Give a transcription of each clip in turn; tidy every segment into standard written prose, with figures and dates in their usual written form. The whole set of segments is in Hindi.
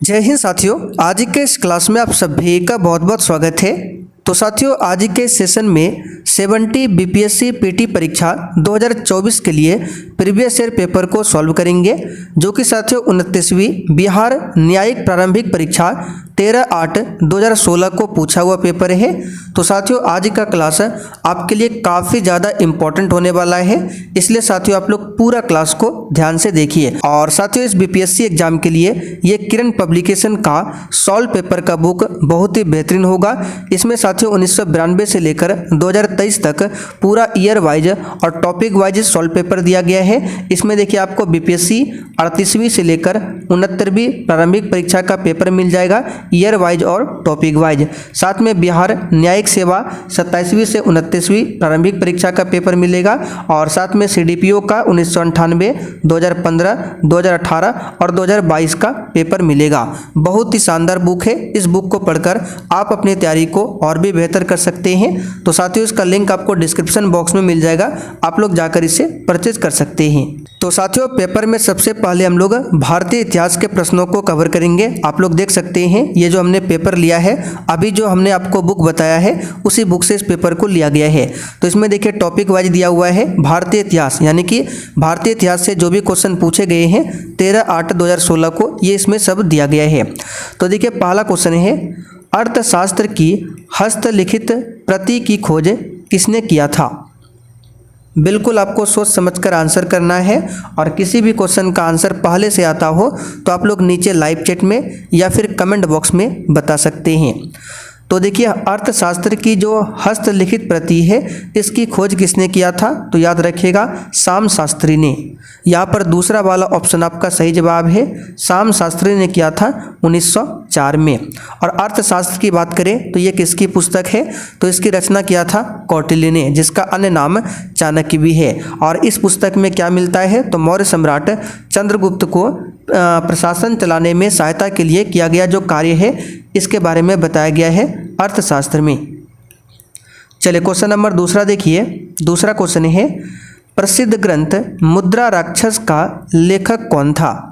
जय हिंद साथियों, आज के इस क्लास में आप सभी का बहुत बहुत स्वागत है। तो साथियों, आज के सेशन में 70 बीपीएससी पीटी परीक्षा 2024 के लिए प्रीवियस ईयर पेपर को सॉल्व करेंगे, जो कि साथियों 29वीं बिहार न्यायिक प्रारंभिक परीक्षा 13/8/2016 को पूछा हुआ पेपर है। तो साथियों, आज का क्लास आपके लिए काफ़ी ज़्यादा इम्पोर्टेंट होने वाला है, इसलिए साथियों आप लोग पूरा क्लास को ध्यान से देखिए। और साथियों, इस बीपीएससी एग्जाम के लिए ये किरण पब्लिकेशन का सॉल्व पेपर का बुक बहुत ही बेहतरीन होगा। इसमें साथियों 1992 से लेकर 2023 तक पूरा ईयर वाइज और टॉपिक वाइज सॉल्व पेपर दिया गया है। इसमें देखिए आपको बीपीएससी 38वीं से लेकर 69वीं प्रारंभिक परीक्षा का पेपर मिल जाएगा, ईयर वाइज और टॉपिक वाइज। साथ में बिहार न्यायिक सेवा 27वीं से 29वीं प्रारंभिक परीक्षा का पेपर मिलेगा, और साथ में सीडीपीओ का 1998, 2015, 2018 और 2022 का पेपर मिलेगा। बहुत ही शानदार बुक है। इस बुक को पढ़कर आप अपनी तैयारी को और भी बेहतर कर सकते हैं। तो साथियों, इसका लिंक आपको डिस्क्रिप्शन बॉक्स में मिल जाएगा, आप लोग जाकर इसे परचेज कर सकते हैं। तो साथियों, पेपर में सबसे पहले हम लोग भारतीय इतिहास के प्रश्नों को कवर करेंगे। आप लोग देख सकते हैं ये जो हमने पेपर लिया है, अभी जो हमने आपको बुक बताया है उसी बुक से इस पेपर को लिया गया है। तो इसमें देखिए टॉपिक वाइज दिया हुआ है भारतीय इतिहास, यानी कि भारतीय इतिहास से जो भी क्वेश्चन पूछे गए हैं 13/8/2016 को, ये इसमें सब दिया गया है। तो देखिए पहला क्वेश्चन है, अर्थशास्त्र की हस्तलिखित प्रति की खोज किसने किया था? बिल्कुल आपको सोच समझकर आंसर करना है, और किसी भी क्वेश्चन का आंसर पहले से आता हो तो आप लोग नीचे लाइव चैट में या फिर कमेंट बॉक्स में बता सकते हैं। तो देखिए अर्थशास्त्र की जो हस्तलिखित प्रति है, इसकी खोज किसने किया था? तो याद रखिएगा श्याम शास्त्री ने। यहाँ पर दूसरा वाला ऑप्शन आपका सही जवाब है, श्याम शास्त्री ने किया था 1904 में। और अर्थशास्त्र की बात करें तो ये किसकी पुस्तक है? तो इसकी रचना किया था कौटिल्य ने, जिसका अन्य नाम चाणक्य भी है। और इस पुस्तक में क्या मिलता है? तो मौर्य सम्राट चंद्रगुप्त को प्रशासन चलाने में सहायता के लिए किया गया जो कार्य है, इसके बारे में बताया गया है अर्थशास्त्र में। चलिए क्वेश्चन नंबर दूसरा देखिए। दूसरा क्वेश्चन है, प्रसिद्ध ग्रंथ मुद्रा राक्षस का लेखक कौन था?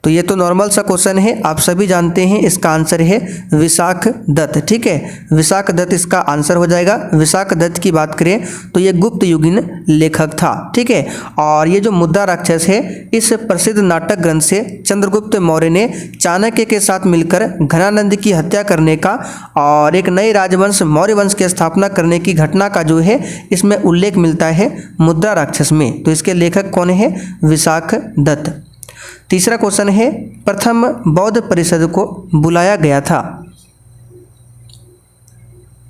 तो ये तो नॉर्मल सा क्वेश्चन है, आप सभी जानते हैं। इसका आंसर है विशाख दत्त। ठीक है, विशाख दत्त इसका आंसर हो जाएगा। विशाख दत्त की बात करें तो ये गुप्त युगीन लेखक था। ठीक है, और ये जो मुद्रा राक्षस है, इस प्रसिद्ध नाटक ग्रंथ से चंद्रगुप्त मौर्य ने चाणक्य के साथ मिलकर घनानंद की हत्या करने का और एक नए राजवंश मौर्य वंश की स्थापना करने की घटना का जो है इसमें उल्लेख मिलता है मुद्रा राक्षस में। तो इसके लेखक कौन है? विशाख दत्त। तीसरा क्वेश्चन है, प्रथम बौद्ध परिषद को बुलाया गया था?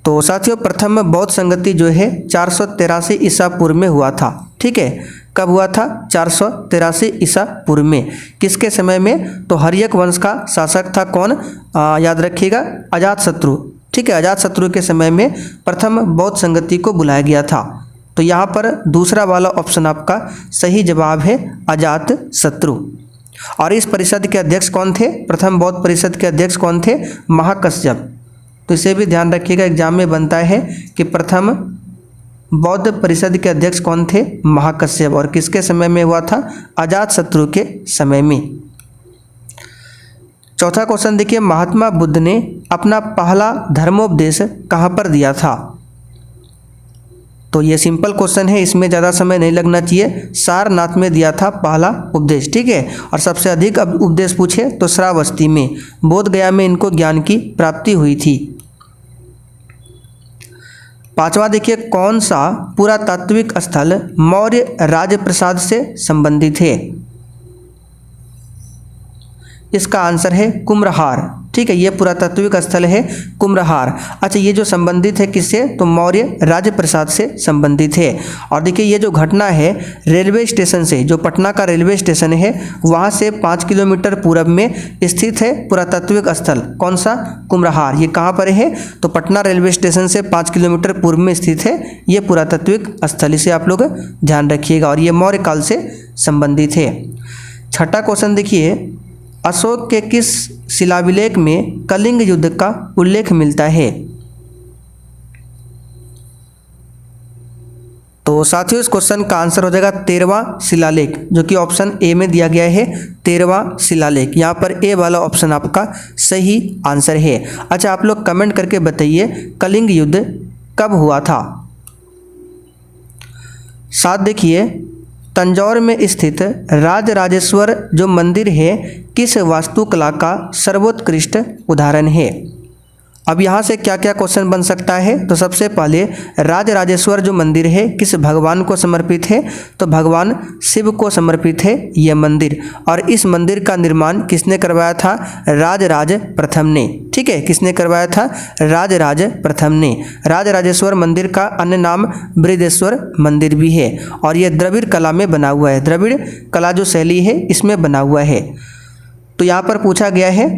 तो साथियों, प्रथम बौद्ध संगति जो है 483 ईसा पूर्व में हुआ था। ठीक है, कब हुआ था? 483 ईसा पूर्व में। किसके समय में? तो हर्यक वंश का शासक था कौन? याद रखिएगा, अजातशत्रु। ठीक है, अजातशत्रु के समय में प्रथम बौद्ध संगति को बुलाया गया था। तो यहाँ पर दूसरा वाला ऑप्शन आपका सही जवाब है, अजातशत्रु। और इस परिषद के अध्यक्ष कौन थे? प्रथम बौद्ध परिषद के अध्यक्ष कौन थे? महाकश्यप। तो इसे भी ध्यान रखिएगा, एग्जाम में बनता है कि प्रथम बौद्ध परिषद के अध्यक्ष कौन थे? महाकश्यप। और किसके समय में हुआ था? अजातशत्रु के समय में। चौथा क्वेश्चन देखिए, महात्मा बुद्ध ने अपना पहला धर्मोपदेश कहाँ पर दिया था? तो ये सिंपल क्वेश्चन है, इसमें ज़्यादा समय नहीं लगना चाहिए। सारनाथ में दिया था पहला उपदेश। ठीक है, और सबसे अधिक अब उपदेश पूछे तो श्रावस्ती में, बोध गया में इनको ज्ञान की प्राप्ति हुई थी। पांचवा देखिए, कौन सा पुरातात्विक स्थल मौर्य राजप्रसाद से संबंधित है? इसका आंसर है कुम्हरार। ठीक है, ये पुरातात्विक स्थल है कुम्हरार। अच्छा, ये जो संबंधित है किससे? तो मौर्य राजप्रसाद से संबंधित है। और देखिए ये जो घटना है रेलवे स्टेशन से, जो पटना का रेलवे स्टेशन है, वहाँ से 5 किलोमीटर पूर्व में स्थित है पुरातात्विक स्थल। कौन सा? कुम्हरार। ये कहाँ पर है? तो पटना रेलवे स्टेशन से 5 किलोमीटर पूर्व में स्थित है ये पुरातात्विक स्थल। इसे आप लोग ध्यान रखिएगा, और ये मौर्य काल से संबंधित है। छठा क्वेश्चन देखिए, अशोक के किस शिलाभिलेख में कलिंग युद्ध का उल्लेख मिलता है? तो साथियों इस क्वेश्चन का आंसर हो जाएगा 13वां शिलालेख, जो कि ऑप्शन ए में दिया गया है 13वां शिलालेख। यहाँ पर ए वाला ऑप्शन आपका सही आंसर है। अच्छा, आप लोग कमेंट करके बताइए कलिंग युद्ध कब हुआ था। साथ देखिए, तंजौर में स्थित राजराजेश्वर जो मंदिर है किस वास्तुकला का सर्वोत्कृष्ट उदाहरण है। अब यहाँ से क्या क्या क्वेश्चन बन सकता है। तो सबसे पहले राजराजेश्वर जो मंदिर है किस भगवान को समर्पित है, तो भगवान शिव को समर्पित है यह मंदिर। और इस मंदिर का निर्माण किसने करवाया था, राजराज प्रथम ने। ठीक है, किसने करवाया था, राजराज प्रथम ने। राजराजेश्वर मंदिर का अन्य नाम बृहदेश्वर मंदिर भी है और यह द्रविड़ कला में बना हुआ है। द्रविड़ कला जो शैली है इसमें बना हुआ है। तो यहाँ पर पूछा गया है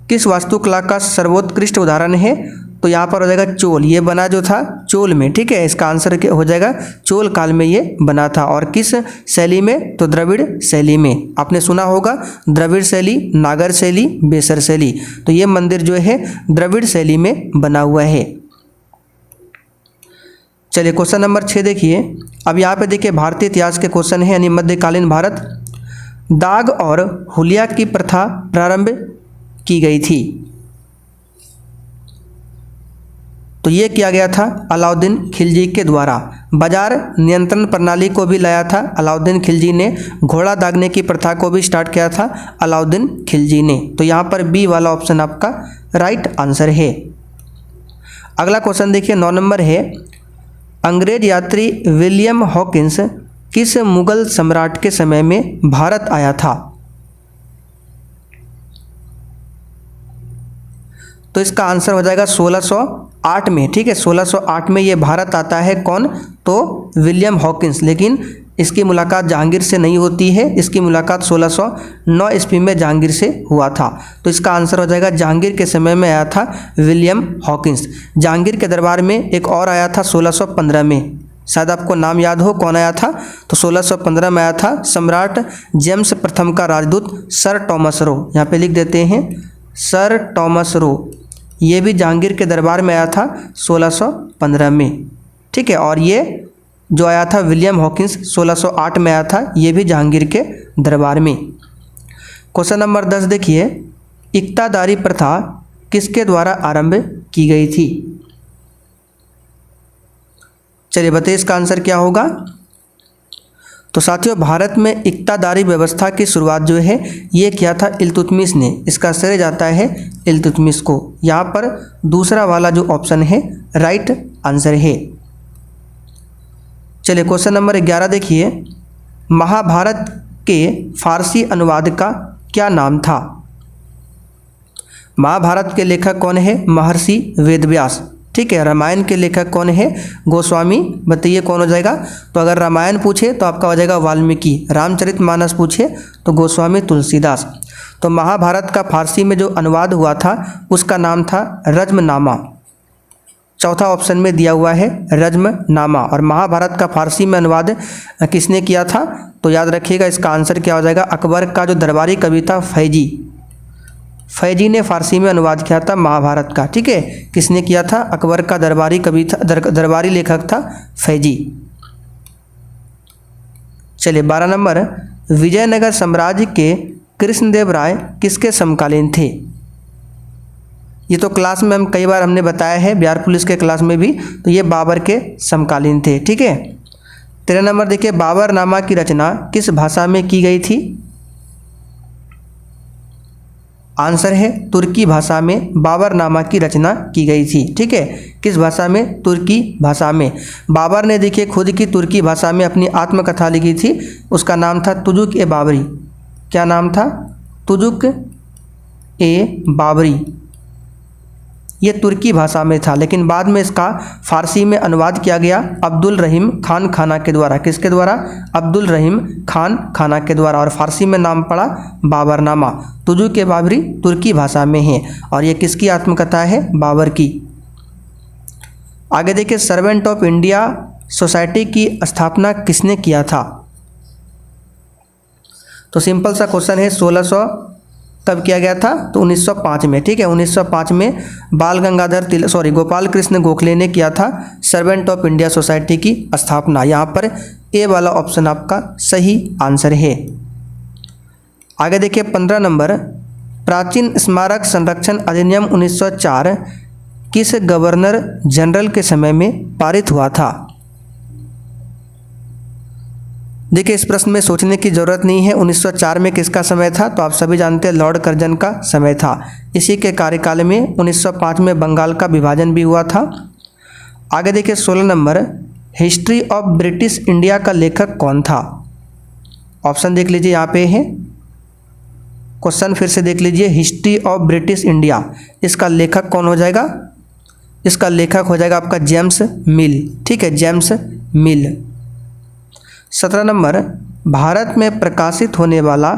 किस वास्तुकला का सर्वोत्कृष्ट उदाहरण है, तो यहाँ पर हो जाएगा चोल। ये बना जो था चोल में। ठीक है, इसका आंसर हो जाएगा चोल काल में ये बना था। और किस शैली में, तो द्रविड़ शैली में। आपने सुना होगा द्रविड़ शैली, नागर शैली, बेसर शैली। तो ये मंदिर जो है द्रविड़ शैली में बना हुआ है। चलिए क्वेश्चन नंबर 6 देखिए। अब यहाँ पे देखिए भारतीय इतिहास के क्वेश्चन है, यानी मध्यकालीन भारत। दाग और हुलिया की प्रथा प्रारंभ की गई थी, तो ये किया गया था अलाउद्दीन खिलजी के द्वारा। बाजार नियंत्रण प्रणाली को भी लाया था अलाउद्दीन खिलजी ने। घोड़ा दागने की प्रथा को भी स्टार्ट किया था अलाउद्दीन खिलजी ने। तो यहाँ पर बी वाला ऑप्शन आपका राइट आंसर है। अगला क्वेश्चन देखिए 9 नंबर है। अंग्रेज यात्री विलियम हॉकिंस किस मुगल सम्राट के समय में भारत आया था। तो इसका आंसर हो जाएगा 1608 में। ठीक है, 1608 में ये भारत आता है। कौन, तो विलियम हॉकिंस। लेकिन इसकी मुलाकात जहांगीर से नहीं होती है, इसकी मुलाकात 1609 ईस्वी में जहांगीर से हुआ था। तो इसका आंसर हो जाएगा जहांगीर के समय में आया था विलियम हॉकिंस। जहांगीर के दरबार में एक और आया था 1615 में, शायद आपको नाम याद हो कौन आया था। तो 1615 में आया था सम्राट जेम्स प्रथम का राजदूत सर टॉमस रो। यहाँ पे लिख देते हैं सर टॉमस रो। ये भी जहांगीर के दरबार में आया था 1615 में। ठीक है, और ये जो आया था विलियम हॉकिंस 1608 में आया था, ये भी जहांगीर के दरबार में। क्वेश्चन नंबर 10 देखिए। इक्तादारी प्रथा किसके द्वारा आरंभ की गई थी। चलिए बताइए इसका आंसर क्या होगा। तो साथियों भारत में इक्तादारी व्यवस्था की शुरुआत जो है ये किया था इल्तुतमिश ने। इसका श्रेय जाता है इल्तुतमिश को। यहाँ पर दूसरा वाला जो ऑप्शन है राइट आंसर है। चलिए क्वेश्चन नंबर 11 देखिए। महाभारत के फारसी अनुवाद का क्या नाम था। महाभारत के लेखक कौन है, महर्षि वेदव्यास। ठीक है, रामायण के लेखक कौन है, गोस्वामी। बताइए कौन हो जाएगा। तो अगर रामायण पूछे तो आपका हो जाएगा वाल्मीकि। रामचरितमानस पूछे तो गोस्वामी तुलसीदास। तो महाभारत का फारसी में जो अनुवाद हुआ था उसका नाम था रज्मनामा। चौथा ऑप्शन में दिया हुआ है रज्मनामा। और महाभारत का फारसी में अनुवाद किसने किया था, तो याद रखिएगा इसका आंसर क्या हो जाएगा। अकबर का जो दरबारी कवि था फैजी ने फारसी में अनुवाद किया था महाभारत का। ठीक है, किसने किया था, अकबर का दरबारी कवि था, दरबारी लेखक था फैजी। चलिए 12 नंबर। विजयनगर साम्राज्य के कृष्णदेव राय किसके समकालीन थे। ये तो क्लास में हम कई बार हमने बताया है, बिहार पुलिस के क्लास में भी। तो ये बाबर के समकालीन थे। ठीक है, 13 नंबर देखिए। बाबरनामा की रचना किस भाषा में की गई थी। आंसर है तुर्की भाषा में बाबरनामा की रचना की गई थी। ठीक है, किस भाषा में, तुर्की भाषा में। बाबर ने देखिए खुद की तुर्की भाषा में अपनी आत्मकथा लिखी थी, उसका नाम था तुजुक ए बाबरी। क्या नाम था, तुजुक ए बाबरी। ये तुर्की भाषा में था, लेकिन बाद में इसका फारसी में अनुवाद किया गया अब्दुल रहीम खान खाना के द्वारा। किसके द्वारा, अब्दुल रहीम खान खाना के द्वारा। और फारसी में नाम पड़ा बाबरनामा। तुजुक ए बाबरी तुर्की भाषा में है और ये किसकी आत्मकथा है, बाबर की। आगे देखिए। सर्वेंट ऑफ इंडिया सोसाइटी की स्थापना किसने किया था। तो सिंपल सा क्वेश्चन है। कब किया गया था? तो 1905 में। ठीक है, 1905 में गोपाल कृष्ण गोखले ने किया था सर्वेंट ऑफ इंडिया सोसाइटी की स्थापना। यहाँ पर ए वाला ऑप्शन आपका सही आंसर है। आगे देखिए 15 नंबर, प्राचीन स्मारक संरक्षण अधिनियम 1904 किस गवर्नर जनरल के समय में पारित हुआ था? देखिए इस प्रश्न में सोचने की ज़रूरत नहीं है। 1904 में किसका समय था? तो आप सभी जानते हैं लॉर्ड कर्जन का समय था। इसी के कार्यकाल में 1905 में बंगाल का विभाजन भी हुआ था। आगे देखिए 16 number, history of British India का लेखक कौन था? ऑप्शन देख लीजिए, यहाँ पे है क्वेश्चन, फिर से देख लीजिए, हिस्ट्री ऑफ ब्रिटिश इंडिया, इसका लेखक कौन हो जाएगा? इसका लेखक हो जाएगा आपका जेम्स मिल। ठीक है, जेम्स मिल। 17 नंबर, भारत में प्रकाशित होने वाला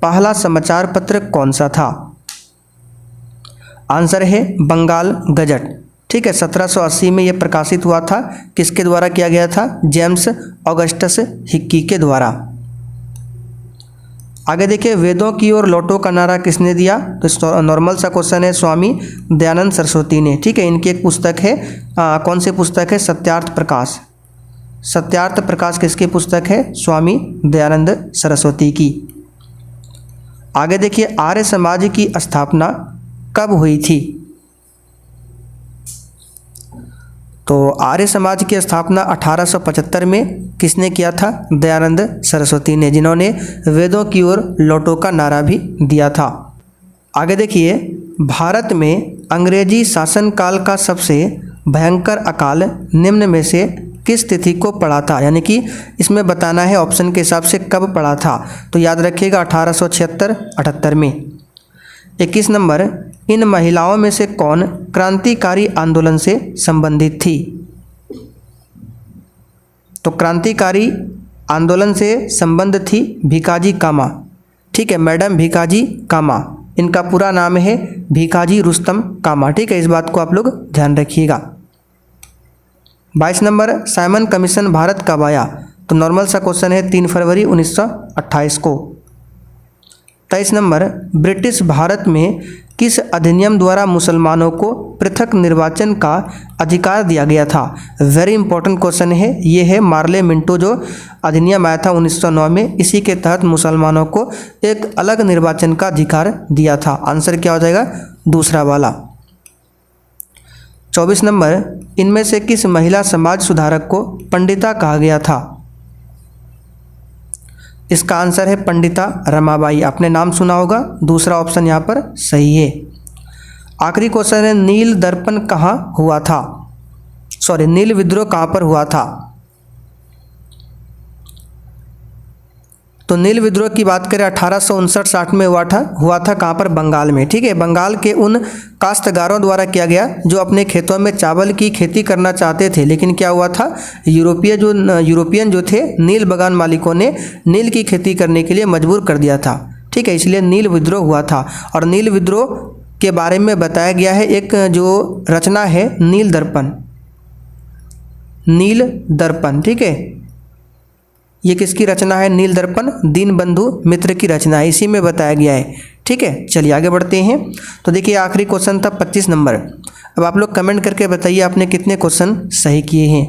पहला समाचार पत्र कौन सा था? आंसर है बंगाल गजट। ठीक है, 1780 में यह प्रकाशित हुआ था। किसके द्वारा किया गया था? जेम्स ऑगस्टस हिक्की के द्वारा। आगे देखिए, वेदों की ओर लौटो का नारा किसने दिया? तो नॉर्मल सा क्वेश्चन है, स्वामी दयानंद सरस्वती ने। ठीक है, इनकी एक पुस्तक है, कौन सी पुस्तक है? सत्यार्थ प्रकाश। सत्यार्थ प्रकाश किसकी पुस्तक है? स्वामी दयानंद सरस्वती की। आगे देखिए, आर्य समाज की स्थापना कब हुई थी? तो आर्य समाज की स्थापना 1875 में किसने किया था? दयानंद सरस्वती ने, जिन्होंने वेदों की ओर लौटो का नारा भी दिया था। आगे देखिए, भारत में अंग्रेजी शासनकाल का सबसे भयंकर अकाल निम्न में से किस तिथि को पड़ा था? यानी कि इसमें बताना है ऑप्शन के हिसाब से कब पड़ा था। तो याद रखिएगा 1876-78 में। 21 नंबर, इन महिलाओं में से कौन क्रांतिकारी आंदोलन से संबंधित थी? तो क्रांतिकारी आंदोलन से संबंध थी भीकाजी कामा। ठीक है, मैडम भीकाजी कामा, इनका पूरा नाम है भीकाजी रुस्तम कामा। ठीक है, इस बात को आप लोग ध्यान रखिएगा। 22 नंबर, साइमन कमीशन भारत कब आया? तो नॉर्मल सा क्वेश्चन है, 3 फरवरी 1928 को। 23 नंबर, ब्रिटिश भारत में किस अधिनियम द्वारा मुसलमानों को पृथक निर्वाचन का अधिकार दिया गया था? वेरी इंपॉर्टेंट क्वेश्चन है ये, है मार्ले मिंटो जो अधिनियम आया था 1909 में, इसी के तहत मुसलमानों को एक अलग निर्वाचन का अधिकार दिया था। आंसर क्या हो जाएगा? दूसरा वाला। 24 नंबर, इनमें से किस महिला समाज सुधारक को पंडिता कहा गया था? इसका आंसर है पंडिता रमाबाई। आपने नाम सुना होगा, दूसरा ऑप्शन यहाँ पर सही है। आखिरी क्वेश्चन है, नील दर्पण कहाँ हुआ था? नील विद्रोह कहाँ पर हुआ था? तो नील विद्रोह की बात करें 1859-60 में हुआ था कहाँ पर? बंगाल में। ठीक है, बंगाल के उन काश्तकारों द्वारा किया गया जो अपने खेतों में चावल की खेती करना चाहते थे, लेकिन क्या हुआ था, यूरोपियन जो थे नील बागान मालिकों ने नील की खेती करने के लिए मजबूर कर दिया था। ठीक है, इसलिए नील विद्रोह हुआ था। और नील विद्रोह के बारे में बताया गया है, एक जो रचना है नील दर्पण। नील दर्पण, ठीक है, ये किसकी रचना है? नील दर्पण दीनबंधु मित्र की रचना है, इसी में बताया गया है। ठीक है, चलिए आगे बढ़ते हैं। तो देखिए आखिरी क्वेश्चन था 25 नंबर। अब आप लोग कमेंट करके बताइए आपने कितने क्वेश्चन सही किए हैं।